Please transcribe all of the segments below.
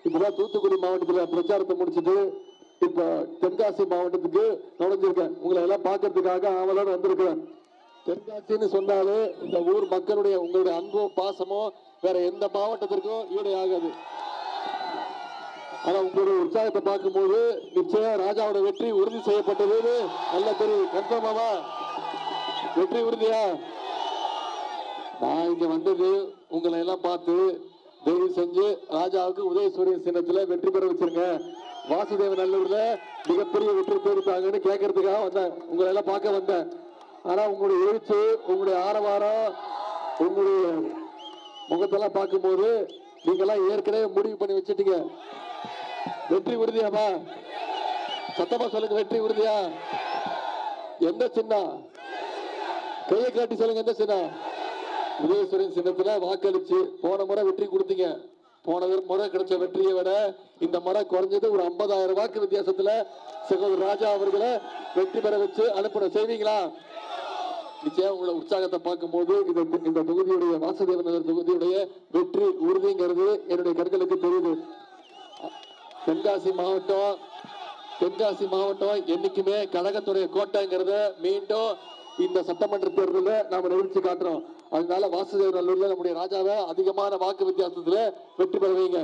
இப்பதான் தூத்துக்குடி மாவட்டத்துல பிரச்சாரத்தை முடிச்சுட்டு இப்ப தென்காசி மாவட்டத்துக்கு நுழைஞ்சிருக்கேன். உங்களை எல்லாம் பாக்குறதுக்காக ஆவலோட வந்திருக்கிறேன். தென்காசின்னு சொன்னாலே இந்த ஊர் மக்களுடைய உங்களுடைய அன்பும் பாசமும் வேற எந்த மாவட்டத்திற்கும் ஈடு ஆகாது. ஆனா உங்களுடைய உற்சாகத்தை பார்க்கும்போது நிச்சயம் ராஜாவோட வெற்றி உறுதி செய்யப்பட்டது. நல்ல தெரியும். கன்ஃபார்மாவா வெற்றி உறுதியா? நான் இங்க வந்தது உங்களை எல்லாம் பார்த்து தயவு செஞ்சு ராஜாவுக்கு உதயசூரியன் சின்னத்துல வெற்றி பெற வச்சிருங்க. வாசுதேவ நல்லூர்ல மிகப்பெரிய வெற்றி பெறுத்தாங்கன்னு கேட்கறதுக்காக வந்தேன். உங்களை எல்லாம் பார்க்க வந்தேன். ஆனா உங்களுடைய எழுச்சி, உங்களுடைய ஆரவாரம், உங்களுடைய முகத்தெல்லாம் பார்க்கும்போது நீங்க எல்லாம் ஏற்கனவே முடிவு பண்ணி வச்சுட்டீங்க. வெற்றி உறுதியாமா? சத்தமா சொல்லுங்க. வெற்றி உறுதியா? எந்த சின்னம்? கையை காட்டி சொல்லுங்க. எந்த சின்னம்? உதயசூரியன் சின்னத்துல வாக்களிச்சு போன முறை வெற்றி கொடுத்தீங்க. போன முறை கிடைச்ச வெற்றியை விட இந்த முறை குறைஞ்சது ஒரு 50,000 வாக்கு வித்தியாசத்துல சகோதரர் ராஜா அவர்களை வெற்றி பெற வச்சு அனுப்புற செய்வீங்களா? நிச்சயம் உங்களை உற்சாகத்தை பார்க்கும் போது இந்த தொகுதியுடைய வாசுதேவ நகர் தொகுதியுடைய வெற்றி உறுதிங்கிறது என்னுடைய கண்களுக்கு தெரியுது. தென்காசி மாவட்டம் என்னைக்குமே கழகத்துடைய கோட்டைங்கிறத மீண்டும் இந்த சட்டமன்ற தேர்தலில் நாம நிகழ்ச்சி காட்டுறோம். அதனால வாசுதேவ நல்லூர்ல நம்முடைய ராஜாவை அதிகமான வாக்கு வித்தியாசத்துல வெற்றி பெற வைங்க.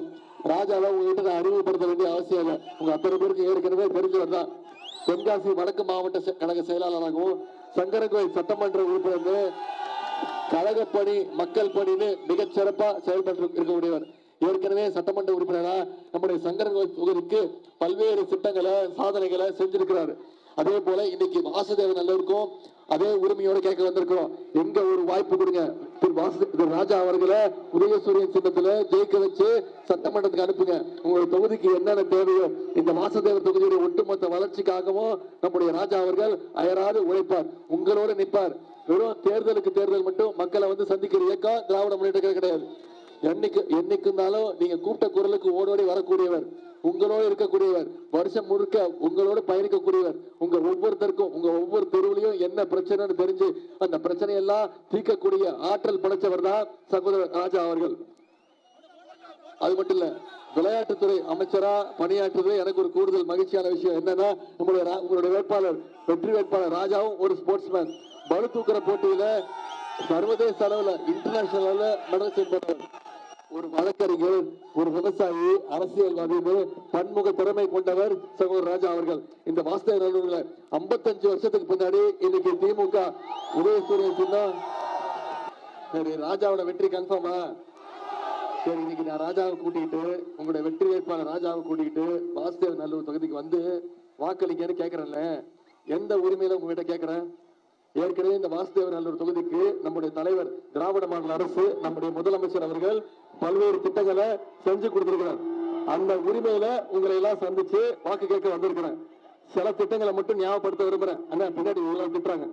ராஜாவை உங்ககிட்ட நான் அறிமுகப்படுத்த வேண்டிய அவசியம் இல்லை. உங்க அத்தனை பேருக்கு ஏற்கனவே தெரிஞ்சவர் தான். தென்காசி வடக்கு மாவட்ட கழக செயலாளராகவும் சங்கரங்கோயில் சட்டமன்ற உறுப்பினர், கழகப்பணி மக்கள் பணின்னு மிகச் சிறப்பா செயல்பட்டு இருக்கக்கூடியவர். ஏற்கனவே சட்டமன்ற உறுப்பினரா நம்முடைய சங்கரங்கோயில் தொகுதிக்கு பல்வேறு திட்டங்களை சாதனைகளை செஞ்சிருக்கிறார். அதே போல இன்னைக்கு வாசுதேவ நல்லூருக்கும் அதே உரிமையோட கேட்க வந்திருக்கிறோம். எங்க ஒரு வாய்ப்பு கொடுங்க. திரு ராஜா அவர்களை உதயசூரியன் சின்னத்துல ஜெயிக்க வச்சு சட்டமன்றத்துக்கு அனுப்புங்க. உங்களுடைய தொகுதிக்கு என்னென்ன தேவையோ இந்த வாசுதேவர் தொகுதியுடைய ஒட்டுமொத்த வளர்ச்சிக்காகவும் நம்முடைய ராஜா அவர்கள் அயராது உழைப்பார், உங்களோட நிற்பார். வெறும் தேர்தலுக்கு தேர்தல் மட்டும் மக்களை வந்து சந்திக்கிற இயக்கம் திராவிட முன்னேற்ற கிடையாது. என்னைக்குனாலும் நீங்க கூப்பிட்ட குரலுக்கு ஓடோடி வரக்கூடியவர், உங்களோடு இருக்கக்கூடியவர், வருஷம் முழுக்க உங்களோடு பயணிக்கக்கூடியவர். உங்க ஒவ்வொருத்தருக்கும் உங்க ஒவ்வொரு தெருவிலையும் என்ன பிரச்சனைன்னு தெரிஞ்சு அந்த பிரச்சனையெல்லாம் தீர்க்கக்கூடிய ஆற்றல் படைச்சவர் தான் சகோதரர் ராஜா அவர்கள். அது மட்டும் இல்ல, விளையாட்டுத்துறை அமைச்சரா பணியாற்றுவது எனக்கு ஒரு கூடுதல் மகிழ்ச்சியான விஷயம். என்னன்னா உங்களுடைய வேட்பாளர், வெற்றி வேட்பாளர் ராஜாவும் ஒரு ஸ்போர்ட்ஸ்மேன். பளு தூக்குற போட்டியில சர்வதேச அளவுல இன்டர்நேஷனல் அளவுல மெடல் சென்றவர். ஒரு வழக்கறிஞர், ஒரு விவசாயி, அரசியல்வாதி, பன்முக திறமை கொண்டவர் சகோதரர் ராஜா அவர்கள். இந்த வாசுதேவ நல்லூர்ல 55 வருஷத்துக்கு பின்னாடி இன்னைக்கு திமுக உதயசூரியன் சின்னம். சரி, ராஜாவோட வெற்றி கன்ஃபார்மா? சரி, இன்னைக்கு நான் ராஜாவை கூட்டிக்கிட்டு, உங்களுடைய வெற்றி வேட்பாளர் ராஜாவை கூட்டிக்கிட்டு வாசுதேவ நல்லூர் தொகுதிக்கு வந்து வாக்களிக்கன்னு கேட்கறேன்ல, எந்த உரிமையில உங்ககிட்ட கேட்கிறேன்? ஏற்கனவே இந்த வாசுதேவ நல்லூர் தொகுதிக்கு நம்முடைய தலைவர், திராவிட மாடல் அரசு, நம்முடைய முதலமைச்சர் அவர்கள் பல்வேறு திட்டங்களை செஞ்சு கொடுத்திருக்கிறார். அந்த உரிமையில உங்களை எல்லாம் சந்திச்சு வாக்கு கேட்க வந்திருக்கிறேன். சில திட்டங்களை மட்டும் ஞாபகப்படுத்த விரும்புறேன். அண்ணா பின்னாடி இவ்வளவு திட்டுறாங்க,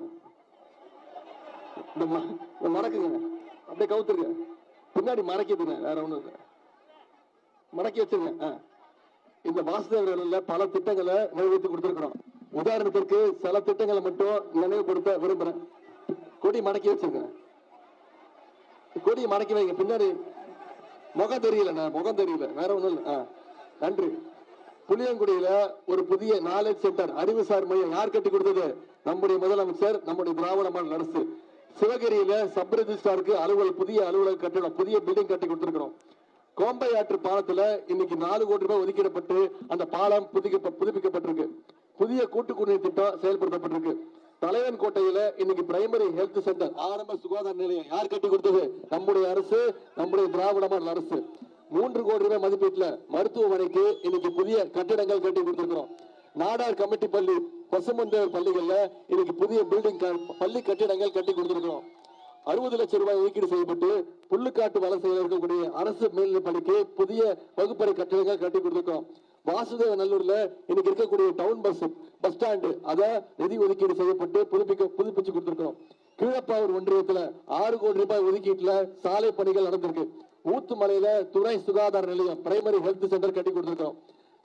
மறக்குங்க, அப்படியே கவுத்துருங்க, பின்னாடி மறக்கிதுங்க, வேற ஒண்ணும் இல்லை, மடக்கி வச்சிருங்க. இந்த வாசுதேவ பல திட்டங்களை நிறைவேற்றி கொடுத்திருக்கிறோம். உதாரணத்திற்கு சில திட்டங்களை மட்டும் நினைவுபடுத்த விரும்புறேன். கொடி மடக்கி வச்சிருங்க, கொடி மடக்கி வைங்க. பின்னாடி முகம் தெரியல, முகம் தெரியல, வேற ஒண்ணும் இல்ல. நன்றி. புளியங்குடியில ஒரு புதிய நாலேஜ் சென்டர், அறிவுசார் மையம் யார் கட்டி கொடுத்தது? நம்முடைய முதலமைச்சர், நம்முடைய திராவிட மாடல் அரசு. சிவகிரியில சப் ரெஜிஸ்ட்ராருக்கு அலுவலக, புதிய அலுவலக கட்டணம், புதிய பில்டிங் கட்டி கொடுத்திருக்கிறோம். கோம்பை ஆற்று பாலத்துல இன்னைக்கு 4 கோடி ரூபாய் ஒதுக்கிடப்பட்டு அந்த பாலம் புதுப்பிக்கப்பட்டிருக்கு. புதிய கூட்டு குடிநீர் திட்டம் செயல்படுத்தப்பட்டிருக்கு. தலைவன் கோட்டையில இன்னைக்கு பிரைமரி ஹெல்த் சென்டர், ஆரம்ப சுகாதார நிலையம் யார் கட்டி கொடுத்தது? நம்முடைய அரசு, நம்முடைய திராவிட மாடல் அரசு. 3 கோடி ரூபாய் மதிப்பீட்டுல மருத்துவமனைக்கு இன்னைக்கு புதிய கட்டிடங்கள் கட்டி கொடுத்திருக்கிறோம். நாடார் கமிட்டி பள்ளி, பசுமந்தேவர் பள்ளிகள்ல இன்னைக்கு புதிய பில்டிங், பள்ளி கட்டிடங்கள் கட்டி கொடுத்திருக்கிறோம். 60 லட்சம் ரூபாய் ஒதுக்கீடு செய்யப்பட்டு புல்லுக்காட்டு வலசையில் இருக்கக்கூடிய அரசு மேல்நிலைப் பள்ளிக்கு புதிய வகுப்பறை கட்டிடங்கள் கட்டி கொடுத்திருக்கிறோம். வாசுதேவ நல்லூர்ல இன்னைக்கு இருக்கக்கூடிய டவுன் பஸ் ஸ்டாண்டு, அதை நிதி ஒதுக்கீடு செய்யப்பட்டு புதுப்பிச்சு கொடுத்திருக்கிறோம். கீழப்பாவூர் ஒன்றியத்துல 6 கோடி ரூபாய் ஒதுக்கீட்டுல சாலை பணிகள் நடந்திருக்கு. ஊத்துமலையில துணை சுகாதார நிலையம், பிரைமரி ஹெல்த் சென்டர் கட்டி கொடுத்திருக்கிறோம்.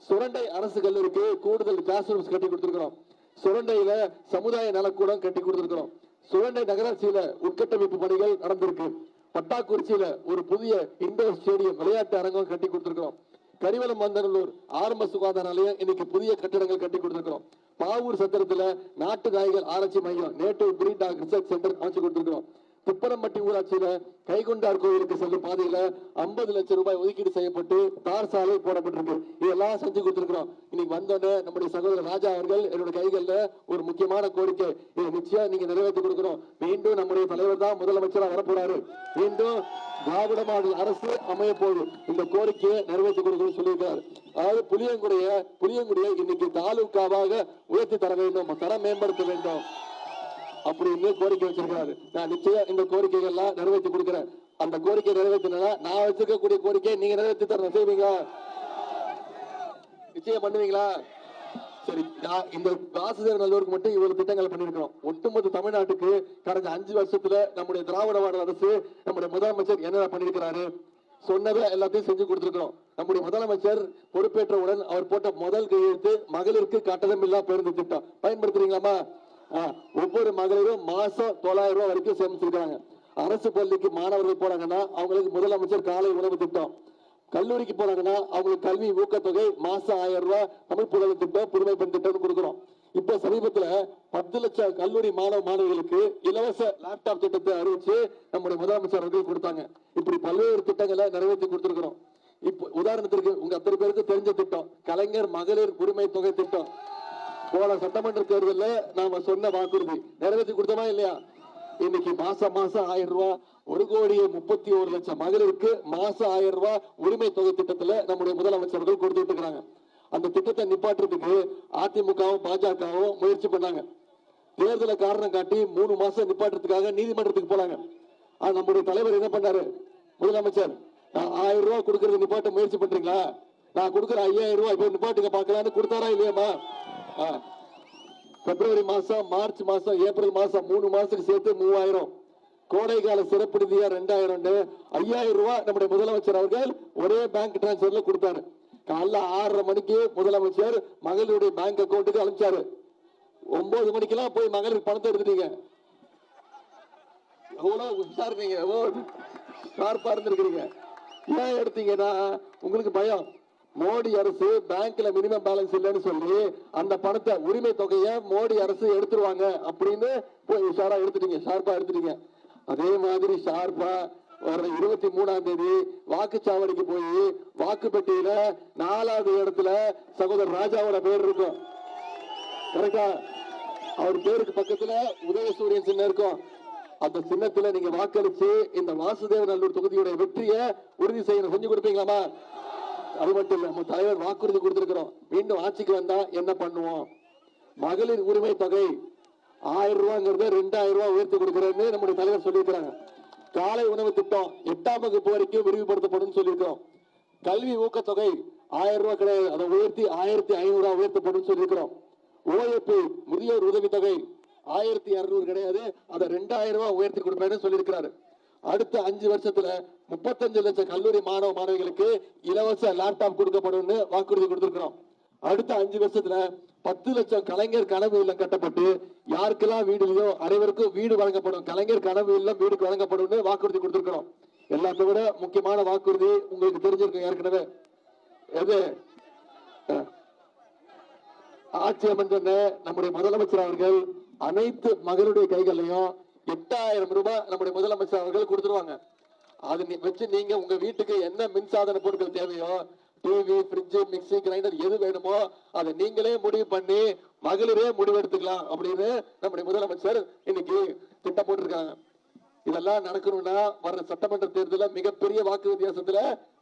சுரண்டை அரசு கல்லூரிக்கு கூடுதல் கிளாஸ் ரூம்ஸ் கட்டி கொடுத்திருக்கிறோம். சுரண்டையில சமுதாய நலக்கூடம் கட்டி கொடுத்திருக்கிறோம். சுரண்டை நகராட்சியில உட்கட்டமைப்பு பணிகள் நடந்திருக்கு. பட்டாக்குறிச்சியில ஒரு புதிய இண்டோர் ஸ்டேடியம், விளையாட்டு அரங்கம் கட்டி கொடுத்திருக்கிறோம். கரிவலம் வந்தநல்லூர் ஆரம்ப சுகாதார நிலையம் இன்னைக்கு புதிய கட்டிடங்கள் கட்டி கொடுத்திருக்கிறோம். பாவூர் சத்திரத்துல நாட்டு நாய்கள் ஆராய்ச்சி மையம் native breed dog research center அமைச்சு கொடுத்திருக்கிறோம். துப்பரம்பட்டி ஊராட்சியில கைகுண்டார் கோயிலுக்கு செல்லும் பாதையில 50 லட்சம் ரூபாய் ஒதுக்கீடு செய்யப்பட்டு தார் சாலை போடப்பட்டிருக்கு. இதெல்லாம் செஞ்சு கொடுத்திருக்கிறோம். இன்னைக்கு வந்தோன்னு நம்முடைய சகோதரர் ராஜா அவர்கள் என்னோட கைகள்ல ஒரு முக்கியமான கோரிக்கை, இதை நிச்சயம் நீங்க நிறைவேற்றி கொடுக்கணும். மீண்டும் நம்முடைய தலைவர் தான் முதலமைச்சரா வரப்போறாரு. மீண்டும் திராவிட மாடல் அரசு அமைய போகுது. இந்த கோரிக்கையை நிறைவேற்றி கொடுக்கணும்னு சொல்லியிருக்காரு. அதாவது புளியங்குடியை இன்னைக்கு தாலுகாவாக உயர்த்தி தர வேண்டும், தரம் மேம்படுத்த வேண்டும் அப்படின்னு கோரிக்கை வச்சிருக்காரு. நான் நிச்சயம் இந்த கோரிக்கைகள் எல்லாம் நிறைவேற்றி கொடுக்கிறேன். அந்த கோரிக்கை நிறைவேற்றினா நான் வச்சிருக்கக்கூடிய கோரிக்கை நீங்க நிறைவேற்றி தர செய்வீங்களா? நிச்சயம் பண்ணுவீங்களா? சரி, இந்த வாசுதேவ நல்லூருக்கு மட்டும் இவ்வளவு திட்டங்கள் பண்ணிருக்கோம். ஒட்டுமொத்த தமிழ்நாட்டுக்கு கடந்த 5 வருஷத்துல நம்முடைய திராவிட மாடல் அரசு நம்முடைய முதலமைச்சர் என்ன பண்ணிருக்கிறாரு சொன்னதை எல்லாத்தையும் செஞ்சு கொடுத்திருக்கிறோம். நம்முடைய முதலமைச்சர் பொறுப்பேற்றவுடன் அவர் போட்ட முதல் கையெழுத்து மகளிருக்கு கட்டணமில்லா பேருந்து திட்டம். பயன்படுத்துறீங்களாமா? ஒவ்வொரு மகளிரும் மாசம் 900 ரூபாய் வரைக்கும் சேமிச்சிருக்காங்க. அரசு பள்ளிக்கு மாணவர்கள் போறாங்கன்னா அவங்களுக்கு முதலமைச்சர் காலை உணவு திட்டம், கல்லூரிக்கு போறாங்கன்னா அவங்களுக்கு கல்வி ஊக்கத்தொகை மாசம் 1000 ரூபாய் தமிழ் புலவர் திட்டம், புதுமை பெண் திட்டம் கொடுக்கிறோம். இப்ப சமீபத்துல 10 லட்சம் கல்லூரி மாணவிகளுக்கு இலவச லேப்டாப் திட்டத்தை அறிவிச்சு நம்முடைய முதலமைச்சர் அவர்கள் கொடுத்தாங்க. இப்படி பல்வேறு திட்டங்களை நிறைவேற்றி கொடுத்திருக்கிறோம். இப்ப உதாரணத்திற்கு உங்க அத்தனை பேருக்கு தெரிஞ்ச திட்டம் கலைஞர் மகளிர் உரிமை தொகை திட்டம். போன சட்டமன்ற தேர்தலில் நாம சொன்ன வாக்குறுதி நிறைவேற்றி கொடுத்தோமா இல்லையா? இன்னைக்கு மாசம் 1000 ரூபாய் 1,31,00,000 மகளிருக்கு மாசம் 1000 ரூபாய் உரிமை தொகை திட்டத்துல நம்முடைய முதலமைச்சர்கள் கொடுத்துட்டு இருக்காங்க. அந்த திட்டத்தை நிப்பாட்டுறதுக்கு அதிமுகவும் பாஜகவும் முயற்சி பண்ணாங்க. தேர்தலை காரணம் காட்டி 3 மாசம் நிப்பாட்டுறதுக்காக நீதிமன்றத்துக்கு போனாங்க. நம்முடைய தலைவர் என்ன பண்ணாரு? முதலமைச்சர், நான் 1000 ரூபாய் கொடுக்கறது நிப்பாட்ட முயற்சி பண்றீங்களா? நான் கொடுக்குற 5000 ரூபாய் இப்ப நிப்பாட்டுங்க பாக்கலான்னு கொடுத்தாரா இல்லையாமா? பிப்ரவரி மாசம், மார்ச் மாசம், ஏப்ரல் மாசம் 3 மாசத்துக்கு சேர்த்து 3000, கோடை கால சிறப்பு நிதியா 2000, 5000 ரூபாய் நம்முடைய முதலமைச்சர் அவர்கள் ஒரே பேங்க் டிரான்ஸ்பர்ல கொடுத்தாரு. காலைல 6:30 மணிக்கு முதலமைச்சர் மகளிருடைய பேங்க் அக்கௌண்ட்டுக்கு அனுப்பிச்சாரு. 9 மணிக்கெல்லாம் போய் மகளிருக்கு பணத்தை எடுத்துட்டீங்க. எவ்வளவு உஷாருங்க, எவ்வளவு ஷார்ப்பா இருந்திருக்கிறீங்க. ஏன் எடுத்தீங்கன்னா உங்களுக்கு பயம். மோடி அரசு பேங்க்ல மினிமம் பேலன்ஸ் இல்லைன்னு சொல்லி அந்த பணத்தை உரிமை தொகையை மோடி அரசு எடுத்துருவாங்க அப்படின்னு போய் உஷாரா எடுத்துட்டீங்க, ஷார்ப்பா எடுத்துட்டீங்க. அதே மாதிரி ஷார்ப்பா வர 23ஆம் தேதி வாக்குச்சாவடிக்கு போய் வாக்கு பெட்டியில 4வது இடத்துல சகோதரர் ராஜாவோட பேர் இருக்கும். கரெக்டா? அவர் பேருக்கு பக்கத்துல உதயசூரியன் சின்னம் இருக்கும். அந்த சின்னத்துல நீங்க வாக்களிச்சு இந்த வாசுதேவ நல்லூர் தொகுதியுடைய வெற்றியை உறுதி செய்ய செஞ்சு கொடுப்பீங்களாமா? அது மட்டும் இல்ல, நம்ம தலைவர் வாக்குறுதி கொடுத்திருக்கிறோம். மீண்டும் ஆட்சிக்கு வந்தா என்ன பண்ணுவோம்? மகளிர் உரிமை தொகை 1000 ரூபாங்கிறத 2000 ரூபாய் உயர்த்தி கொடுக்கிறேன்னு நம்முடைய தலைவர் சொல்லியிருக்கிறாங்க. காலை உணவு திட்டம் 8ஆம் வகுப்பு வரைக்கும் விரிவுபடுத்தப்படும் சொல்லியிருக்கிறோம். கல்வி ஊக்கத்தொகை 1000 ரூபாய் கிடையாது, அதை உயர்த்தி 1500 ரூபாய் உயர்த்தப்படும் சொல்லியிருக்கிறோம். ஓஏபி முதியோர் உதவி தொகை 1200 கிடையாது, அதை 2000 ரூபாய் உயர்த்தி கொடுப்பேன்னு சொல்லியிருக்கிறாரு. அடுத்த 5 வருஷத்துல 35 லட்சம் கல்லூரி மாணவ மாணவிகளுக்கு இலவச லேப்டாப் கொடுக்கப்படும் வாக்குறுதி கொடுத்திருக்கிறோம். அடுத்த 5 வருஷத்துல 10 லட்சம் கலைஞர் கனவு இல்லம் கட்டப்பட்டு யாருக்கெல்லாம் வீடு இல்லையோ அனைவருக்கும் வீடு வழங்கப்படும். கலைஞர் கனவு இல்லம் வீடுக்கு வழங்கப்படும் வாக்குறுதி கொடுத்திருக்கிறோம். எல்லாத்தை விட முக்கியமான வாக்குறுதி உங்களுக்கு தெரிஞ்சிருக்கும் ஏற்கனவே. எது? ஆட்சி அமைந்த நம்முடைய முதலமைச்சர் அவர்கள் அனைத்து மகளுடைய கைகளையும் 8000 ரூபாய் நம்முடைய முதலமைச்சர் அவர்கள் கொடுத்துருவாங்க. அது வச்சு நீங்க உங்க வீட்டுக்கு என்ன மின்சாதன பொருட்கள் தேவையோ, டிவி, ஃப்ரிட்ஜ், மிக்சி, கிரைண்டர் எது வேணுமோ அதை நீங்களே முடிவு பண்ணி மகளிரே முடிவு எடுத்துக்கலாம் அப்படின்னு நம்முடைய முதலமைச்சர் இன்னைக்கு திட்டம் போட்டிருக்காங்க. இதெல்லாம் நடக்கணும்னா வர்ற சட்டமன்ற தேர்தலில் மிகப்பெரிய வாக்கு வித்தியாசத்துல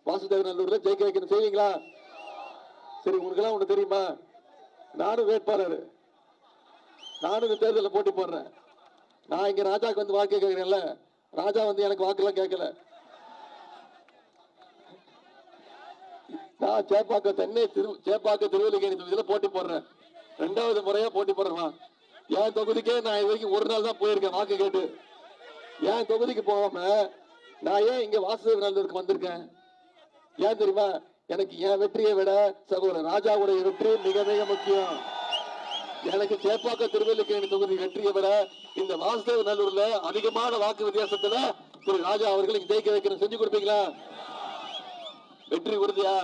வாசுதேவ நல்லூர்ல ஜெயிக்க வைக்கணும். செய்வீங்களா? சரி, உங்களுக்கு எல்லாம் ஒண்ணு தெரியுமா? நானும் வேட்பாளர், நானும் இந்த தேர்தலில் போட்டி போடுறேன். நான் இங்க ராஜாக்கு வந்து வாக்கு கேட்கிறேன்ல, ராஜா வந்து எனக்கு வாக்குலாம் கேட்கல. நான் சேப்பாக்க திருவல்லிக்கேணி தொகுதியில போட்டி போடுறேன். 2வது முறையா போட்டி போடுறேன். என் தொகுதிக்கே நான் இது வரைக்கும் ஒரு நாள் தான் போயிருக்கேன் வாக்கு கேட்டு. என் தொகுதிக்கு போகாம நான் ஏன் இங்க வாசுதேவ நல்லூருக்கு வந்திருக்கேன்? ஏன் தெரியுமா? எனக்கு என் வெற்றியை விட சகோதரர் ராஜாவுடைய வெற்றி மிக மிக முக்கியம். எனக்கு சேப்பாக்க திருவல்லிக்கேணி தொகுதி வெற்றியை விட இந்த வாசுதேவ நல்லூர்ல அதிகமான வாக்கு வித்தியாசத்துல திரு ராஜா அவர்களுக்கு ஜெயிக்க வைக்கணும். செஞ்சு கொடுப்பீங்களா? வெற்றி உறுதியா?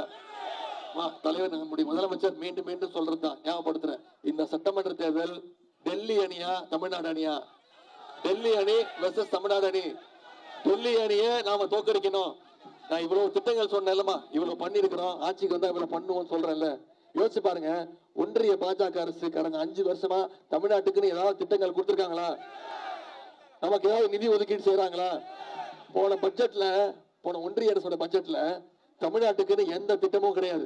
தலைவர் நம்முடைய முதலமைச்சர் மீண்டும் மீண்டும் சொல்றதுதான் ஞாபகப்படுத்துறேன். இந்த சட்டமன்ற தேர்தல் டெல்லி அணியா தமிழ்நாடு அணியா? டெல்லி அணி வெர்சஸ் தமிழ்நாடு அணி. டெல்லி அணியை நாம தோக்கடிக்கணும். நான் இவ்வளவு திட்டங்கள் சொன்னேன்லமா, இவ்வளவு பண்ணிருக்கிறோம், ஆட்சிக்கு வந்தா இவ்வளவு பண்ணுவோம் சொல்றேன்ல. யோசிச்சு பாருங்க, ஒன்றிய பாஜக அரசு கடந்த 5 வருஷமா தமிழ்நாட்டுக்குன்னு ஏதாவது திட்டங்கள் கொடுத்திருக்காங்களா? நமக்கு ஏதாவது நிதி ஒதுக்கீடு செய்யறாங்களா? போன பட்ஜெட்ல, போன ஒன்றிய அரசோட பட்ஜெட்ல தமிழ்நாட்டுக்குன்னு எந்த திட்டமும் கிடையாது.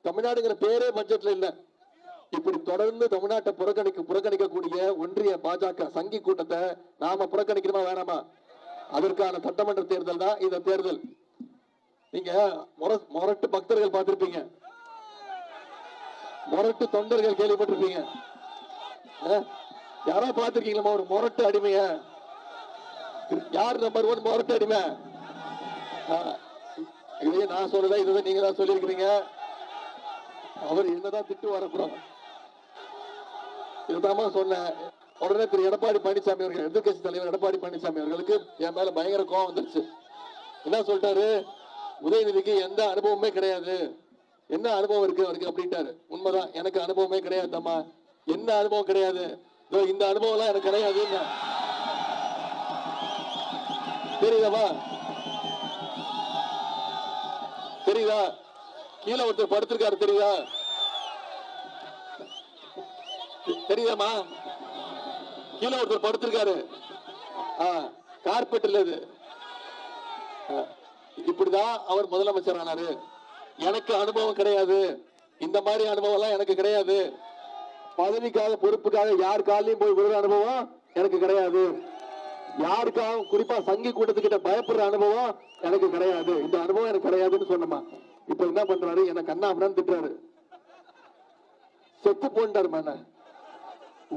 தமிழ்நாடுங்கிற பேரே பட்ஜெட்ல இல்ல. இப்படி தொடர்ந்து தமிழ்நாட்டை புறக்கணிக்கக்கூடிய ஒன்றிய பாஜக சங்கி கூட்டத்தை நாம புறக்கணிக்கணுமா வேணாமா? அதற்கான சட்டமன்ற தேர்தல் தான் இந்த தேர்தல். நீங்க மொரட்டு பக்தர்கள் பார்த்திருப்பீங்க, மொரட்டு தொண்டர்கள் கேள்விப்பட்டிருப்பீங்க. யாரோ பார்த்திருக்கீங்களா ஒரு மொரட்டு அடிமைய? யார் நம்பர் 1 மொரட்டு அடிமை? இதையே நான் சொல்லல, இதுதான் நீங்க தான் சொல்லியிருக்கிறீங்க. அவர் என்னதான் திட்டு வரக்கூடாது, இதுதான் சொன்னேன். உடனே திரு எடப்பாடி பழனிசாமி அவர்கள், எதிர்கட்சி தலைவர் எடப்பாடி பழனிசாமி அவர்களுக்கு என் மேல பயங்கர கோவம் வந்துருச்சு. என்ன சொல்லிட்டாரு? உதயநிதிக்கு எந்த அனுபவமே கிடையாது. என்ன அனுபவம் இருக்கு அவருக்கு அப்படின்ட்டாரு. உண்மைதான், எனக்கு அனுபவமே கிடையாதுமா. என்ன அனுபவம் கிடையாது? இந்த அனுபவம் எல்லாம் எனக்கு கிடையாது. தெரியுதாமா? தெரியுதா? கீழே ஒருத்தர் படுத்திருக்காரு, தெரியுதா? தெரியுதாமா? கீழே ஒருத்தர் படுத்திருக்காரு, கார்பெட் இல்ல இது. இப்படிதான் அவர் முதலமைச்சர் ஆனாரு. எனக்கு அனுபவம் கிடையாது, இந்த மாதிரி அனுபவம் எல்லாம் எனக்கு கிடையாது. பதவிக்காக பொறுப்புக்காக யார் காலையும் போய் விழுற அனுபவம் எனக்கு கிடையாது. யாருக்காக குறிப்பா சங்கி கூட்டத்துக்கிட்ட பயப்படுற அனுபவம் எனக்கு கிடையாது. இந்த அனுபவம் எனக்கு கிடையாதுன்னு சொன்னமா. இப்ப என்ன பண்றாரு? என்ன கண்ணாமன்னு திட்டுறாரு. செத்து போன்றாரு, மேன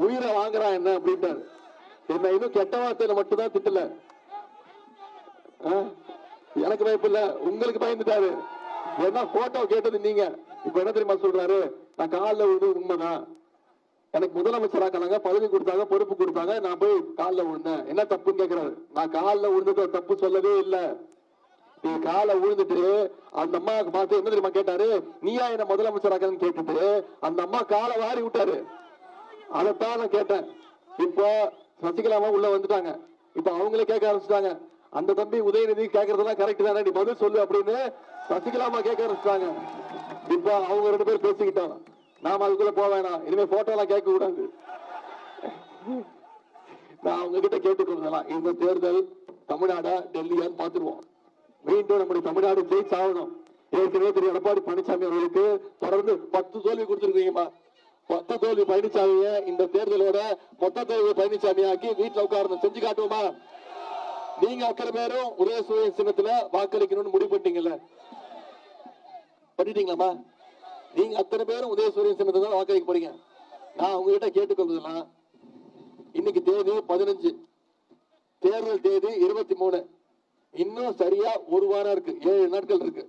உயிரை வாங்குறான் என்ன அப்படின்ட்டாரு. என்ன இன்னும் கெட்ட வார்த்தையில மட்டும்தான் திட்டல, எனக்கு பயப்பு இல்ல, உங்களுக்கு பயந்துட்டாரு. ஏன்னா போட்டோ கேட்டது நீங்க. இப்ப என்ன தெரியுமா சொல்றாரு? நான் காலில் விழுந்து உண்மைதான், எனக்கு முதலமைச்சராக்காங்க, பதவி கொடுத்தாங்க, பொறுப்பு கொடுத்தாங்க, நான் போய் காலில் விழுந்தேன், என்ன தப்புன்னு கேட்கிறாரு. நான் காலில் விழுந்தது தப்பு சொல்லவே இல்லை. நீ காலை விழுந்துட்டு அந்த அம்மாவுக்கு பார்த்து என்ன தெரியுமா கேட்டாரு? நீயா என்ன முதலமைச்சராக்கன்னு கேட்டுட்டு அந்த அம்மா காலை வாரி விட்டாரு. அதைத்தான் நான் கேட்டேன். இப்போ சசிகலாமா உள்ள வந்துட்டாங்க. இப்ப அவங்களே கேட்க ஆரம்பிச்சுட்டாங்க, அந்த தம்பி உதயநிதி கேட்கறதெல்லாம் கரெக்ட் தானே, நீ பதில் சொல்லு அப்படின்னு சசிகலாமா கேட்க ஆரம்பிச்சுட்டாங்க. இப்ப அவங்க 2 பேரும் பேசிக்கிட்டோம். நாம அதுக்குள்ள போக வேணாம், இனிமே போட்டோ எல்லாம் கேட்க கூடாது. நான் அவங்க கிட்ட கேட்டுக்கொள்ளலாம், இந்த தேர்தல் தமிழ்நாடா டெல்லியான்னு பாத்துருவோம். மீண்டும் நம்முடைய தமிழ்நாடு ஜெயிச்சாகணும். ஏற்கனவே திரு எடப்பாடி பழனிசாமி அவர்களுக்கு தொடர்ந்து 10 தோல்வி கொடுத்திருக்கீங்கம்மா. 10 தோல்வி பழனிசாமிய இந்த தேர்தலோட மொத்த தோல்வி பழனிசாமி ஆக்கி வீட்டுல உட்கார்ந்து செஞ்சு காட்டுவோமா? நீங்க அத்தனை பேரும் உதயசூரிய சின்னத்துல வாக்களிக்கணும்னு முடிவு பண்ணிட்டீங்கல்ல, பண்ணிட்டீங்களாமா? நீங்க அத்தனை பேரும் உதயசூரிய சின்னத்துல தான் வாக்களிக்க போறீங்க. நான் உங்ககிட்ட கேட்டுக்கொள்வதெல்லாம், இன்னைக்கு தேதி 15, தேர்தல் தேதி 23, இன்னும் சரியா 1 வாரம் இருக்கு, 7 நாட்கள் இருக்கு.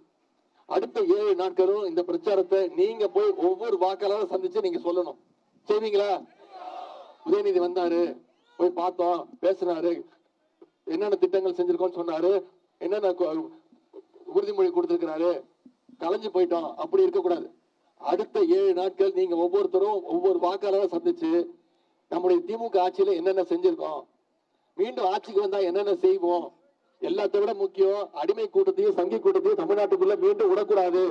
அடுத்த 7 நாட்களும் இந்த பிரச்சாரத்தை நீங்க போய் ஒவ்வொரு வாக்காளரும் சந்திச்சு நீங்க சொல்லணும். செய்வீங்களா? உதயநிதி வந்தாரு, போய் பார்த்தோம், பேசினாரு, என்னென்ன திட்டங்கள் செஞ்சிருக்கோம்னு சொன்னாரு, என்னென்ன உறுதிமொழி கொடுத்திருக்கிறாரு, கலைஞ்சு போயிட்டோம், அப்படி இருக்கக்கூடாது. அடுத்த 7 நாட்கள் நீங்க ஒவ்வொருத்தரும் ஒவ்வொரு வாக்காளரை சந்திச்சு நம்முடைய திமுக ஆட்சியில என்னென்ன செஞ்சிருக்கோம், மீண்டும் ஆட்சிக்கு வந்தா என்னென்ன செய்வோம், எல்லாத்தை விட முக்கியம் அடிமை கூட்டத்தையும் சங்கி கூட்டத்தையும் தமிழ்நாட்டுக்குள்ள மீண்டும் விடக்கூடாது.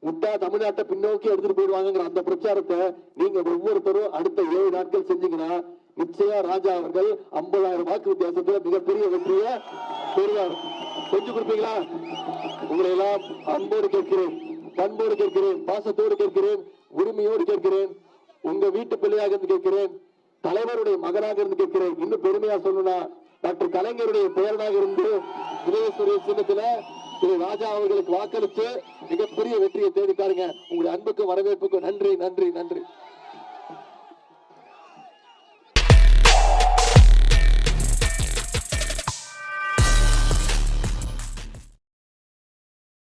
விட்டா தமிழ்நாட்டை பின்னோக்கி எடுத்துட்டு போயிடுவாங்கிற அந்த பிரச்சாரத்தை நீங்க ஒவ்வொருத்தரும் அடுத்த 7 நாட்கள் செஞ்சீங்கன்னா நிச்சயம் ராஜா அவர்கள் 50,000 வாக்கு வித்தியாசத்துல மிகப்பெரிய வெற்றியை பெறுவார். கொஞ்சம் கொடுப்பீங்களா? உங்களை எல்லாம் அன்போடு கேட்கிறேன், பண்போடு கேட்கிறேன், பாசத்தோடு கேட்கிறேன், உரிமையோடு கேட்கிறேன், உங்க வீட்டு பிள்ளையாக இருந்து கேட்கிறேன், தலைவருடைய மகனாக இருந்து கேட்கிறேன். இன்னும் பெருமையா சொல்லணும்னா டாக்டர் கலைஞருடைய பெயராக இருந்து உதயசூரிய சின்னத்துல திரு ராஜா அவர்களுக்கு வாக்களித்து மிகப்பெரிய வெற்றியை தேடித்தாருங்க. உங்களுடைய அன்புக்கும் வரவேற்புக்கும் நன்றி, நன்றி, நன்றி.